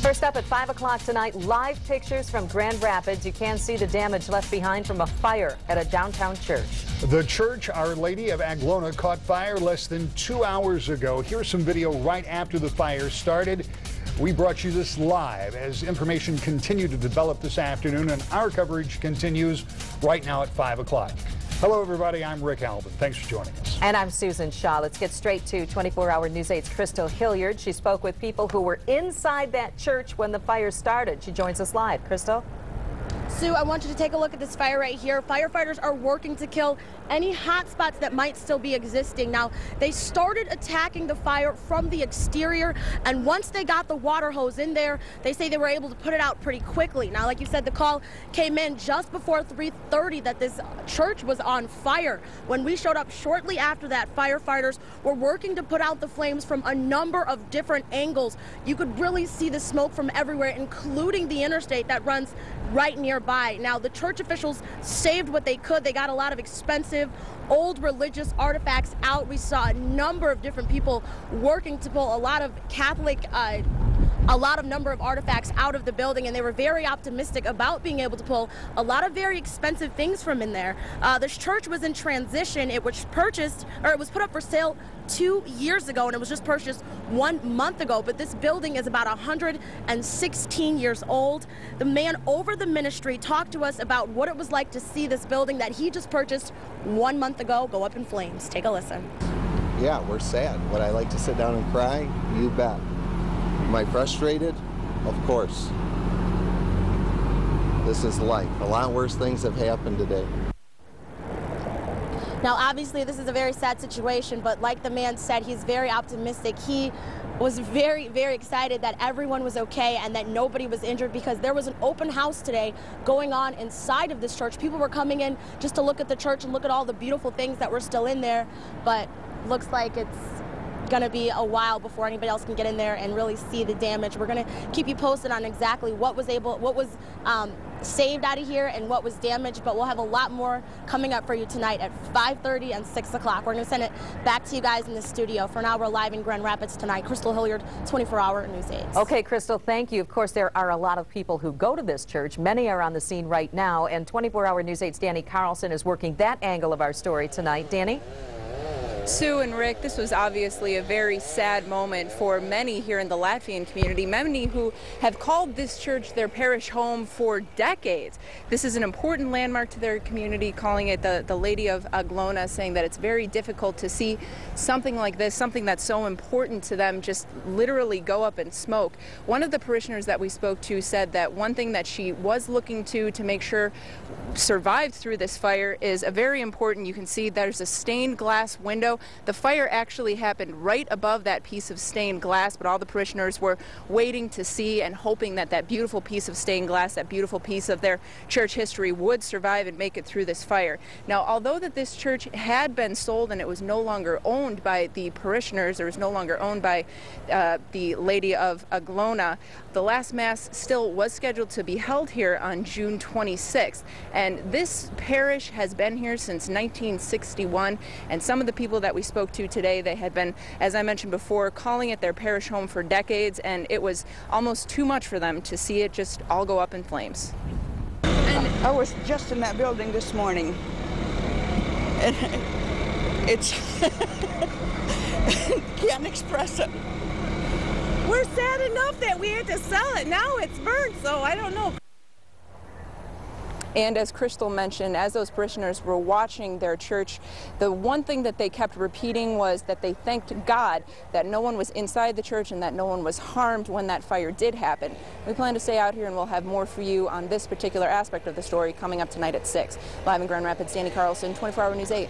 First up at 5 o'clock tonight, live pictures from Grand Rapids. You can see the damage left behind from a fire at a downtown church. The church, Our Lady of Aglona, caught fire less than 2 hours ago. Here's some video right after the fire started. We brought you this live as information continued to develop this afternoon, and our coverage continues right now at 5 o'clock. Hello, everybody. I'm Rick Albin. Thanks for joining us. And I'm Susan Shaw. Let's get straight to 24-hour News 8's Crystal Hilliard. She spoke with people who were inside that church when the fire started. She joins us live. Crystal? Sue, I want you to take a look at this fire right here. Firefighters are working to kill any hot spots that might still be existing. Now, they started attacking the fire from the exterior, and once they got the water hose in there, they say they were able to put it out pretty quickly. Now, like you said, the call came in just before 3:30 that this church was on fire. When we showed up shortly after that, firefighters were working to put out the flames from a number of different angles. You could really see the smoke from everywhere, including the interstate that runs right nearby. Now, the church officials saved what they could. They got a lot of expensive old religious artifacts out. We saw a number of different people working to pull a lot of number of artifacts out of the building, and they were very optimistic about being able to pull a lot of very expensive things from in there. This church was in transition. It was it was put up for sale 2 years ago, and it was just purchased 1 month ago. But this building is about 116 years old. The man over the ministry talked to us about what it was like to see this building that he just purchased 1 month ago go up in flames. Take a listen. Yeah, we're sad. Would I like to sit down and cry? You bet. Am I frustrated? Of course. This is life. A lot worse things have happened today. Now, obviously, this is a very sad situation, but like the man said, he's very optimistic. He was very, very excited that everyone was okay and that nobody was injured, because there was an open house today going on inside of this church. People were coming in just to look at the church and look at all the beautiful things that were still in there, but looks like it's going to be a while before anybody else can get in there and really see the damage. We're going to keep you posted on exactly what was saved out of here and what was damaged, but we'll have a lot more coming up for you tonight at 5:30 and 6 o'clock. We're going to send it back to you guys in the studio. For now, we're live in Grand Rapids tonight. Crystal Hilliard, 24-hour News 8. Okay, Crystal, thank you. Of course, there are a lot of people who go to this church. Many are on the scene right now, and 24-hour News 8's Danny Carlson is working that angle of our story tonight. Danny? Sue and Rick, this was obviously a very sad moment for many here in the Latvian community, many who have called this church their parish home for decades. This is an important landmark to their community, calling it the Lady of Aglona, saying that it's very difficult to see something like this, something that's so important to them, just literally go up in smoke. One of the parishioners that we spoke to said that one thing that she was looking to make sure survived through this fire is a very important, you can see there's a stained glass window. The fire actually happened right above that piece of stained glass, but all the parishioners were waiting to see and hoping that that beautiful piece of stained glass, that beautiful piece of their church history would survive and make it through this fire. Now, although that this church had been sold and it was no longer owned by the parishioners, it was no longer owned by the Lady of Aglona, the last Mass still was scheduled to be held here on June 26th. And this parish has been here since 1961, and some of the people that we spoke to today, they had been, as I mentioned before, calling it their parish home for decades, and it was almost too much for them to see it just all go up in flames. And I was just in that building this morning, and it's can't express it. We're sad enough that we had to sell it. Now it's burned, so I don't know. And as Crystal mentioned, as those parishioners were watching their church, the one thing that they kept repeating was that they thanked God that no one was inside the church and that no one was harmed when that fire did happen. We plan to stay out here, and we'll have more for you on this particular aspect of the story coming up tonight at 6. Live in Grand Rapids, Danny Carlson, 24-hour News 8.